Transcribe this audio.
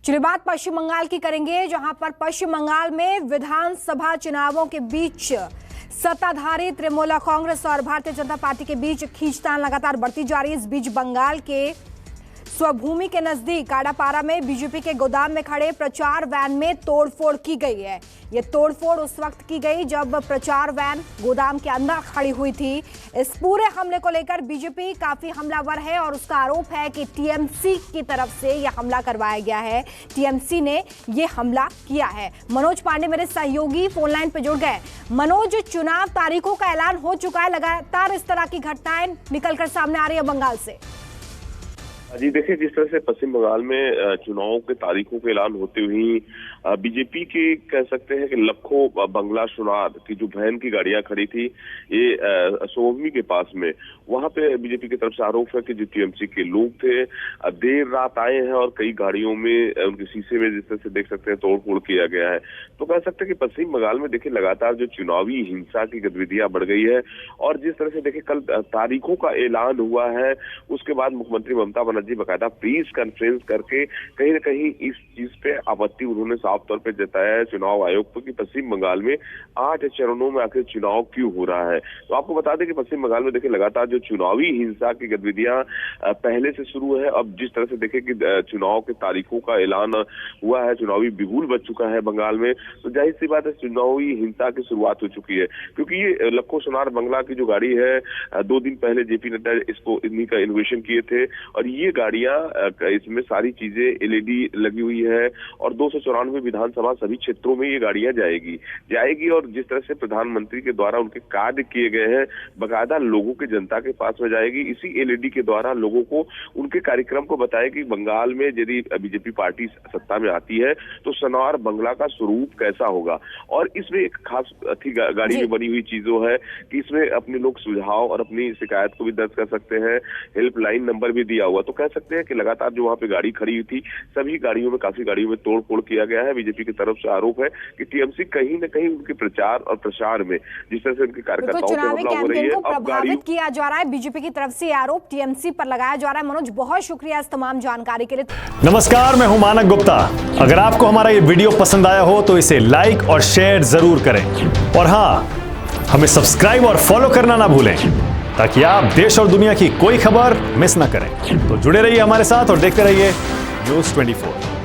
चलिए बात पश्चिम बंगाल की करेंगे, जहां पर पश्चिम बंगाल में विधानसभा चुनावों के बीच सत्ताधारी तृणमूल कांग्रेस और भारतीय जनता पार्टी के बीच खींचतान लगातार बढ़ती जा रही है। इस बीच बंगाल के स्वभूमि के नजदीक काडापारा में बीजेपी के गोदाम में खड़े प्रचार वैन में तोड़फोड़ की गई है। यह तोड़फोड़ उस वक्त की गई जब प्रचार वैन गोदाम के अंदर खड़ी हुई थी। इस पूरे हमले को लेकर बीजेपी काफी हमलावर है और उसका आरोप है कि टीएमसी की तरफ से यह हमला करवाया गया है, टीएमसी ने यह हमला किया है। मनोज पांडे मेरे सहयोगी फोन लाइन पर जुड़ गए। मनोज, चुनाव तारीखों का ऐलान हो चुका है, लगातार इस तरह की घटनाएं निकलकर सामने आ रही है बंगाल से। जी देखिए, जिस तरह से पश्चिम बंगाल में चुनाव के तारीखों के ऐलान होते हुए बीजेपी के कह सकते हैं कि लाखों बंगला सुनार की जो बहन की गाड़ियां खड़ी थी ये सोमवी के पास में, वहां पे बीजेपी की तरफ से आरोप है कि जो टीएमसी के लोग थे देर रात आए हैं और कई गाड़ियों में उनके शीशे में जिस तरह से देख सकते हैं तोड़फोड़ किया गया है। तो कह सकते हैं कि पश्चिम बंगाल में देखिए लगातार जो चुनावी हिंसा की गतिविधियां बढ़ गई है और जिस तरह से देखिए कल तारीखों का ऐलान हुआ है, उसके बाद मुख्यमंत्री ममता बनर्जी बकायदा प्रेस कॉन्फ्रेंस करके कहीं न कहीं इस चीज पे आपत्ति उन्होंने साफ तौर पे जताया है चुनाव आयोग को कि पश्चिम बंगाल में 8 चरणों में आखिर चुनाव क्यों हो रहा है। तो आपको बता दें कि पश्चिम बंगाल में देखिए लगातार जो चुनावी हिंसा की गतिविधियां पहले से शुरू है। अब जिस तरह से देखें कि चुनाव के तारीखों का ऐलान हुआ है, चुनावी बिगुल बज चुका है बंगाल में, तो जाहिर सी बात है चुनावी हिंसा की शुरुआत हो चुकी है। क्योंकि ये लखो सोनार बंगला की जो गाड़ी है 2 दिन पहले जेपी नड्डा इसको इन्हीं का इनोवेशन किए थे और ये गाड़ियां इसमें सारी चीजें एलईडी लगी हुई है और 294 विधानसभा सभी क्षेत्रों में ये गाड़ियां जाएगी और जिस तरह से प्रधानमंत्री के द्वारा उनके कार्ड किए गए हैं बकायदा लोगों के जनता के पास में जाएगी। इसी एलईडी के द्वारा लोगों को उनके कार्यक्रम को बताएगी बंगाल में यदि बीजेपी पार्टी सत्ता में आती है तो सोनार बंगला का स्वरूप कैसा होगा। और इसमें एक खास गाड़ी में बनी हुई चीजों है कि इसमें अपने लोग सुझाव और अपनी शिकायत को भी दर्ज कर सकते हैं, हेल्पलाइन नंबर भी दिया हुआ। तो कह सकते हैं कि लगातार जो वहां पे गाड़ी खड़ी हुई थी सभी गाड़ियों में काफी गाड़ियों में तोड़फोड़ किया गया है। बीजेपी की तरफ से आरोप है कि टीएमसी कहीं न कहीं उनके प्रचार और प्रसार में जिस तरह से उनके कार्यकर्ताओं पे हमला हो रही है, प्रभावित किया जा रहा है। बीजेपी की तरफ से आरोप टीएमसी पर लगाया जा रहा है। मनोज, बहुत शुक्रिया इस तमाम जानकारी के लिए। नमस्कार, मैं हूं मानक गुप्ता। अगर आपको हमारा ये वीडियो पसंद आया हो तो इसे लाइक और शेयर जरूर करें और हाँ, हमें सब्सक्राइब और फॉलो करना ना भूलें ताकि आप देश और दुनिया की कोई खबर मिस ना करें। तो जुड़े रहिए हमारे साथ और देखते रहिए न्यूज़ 24।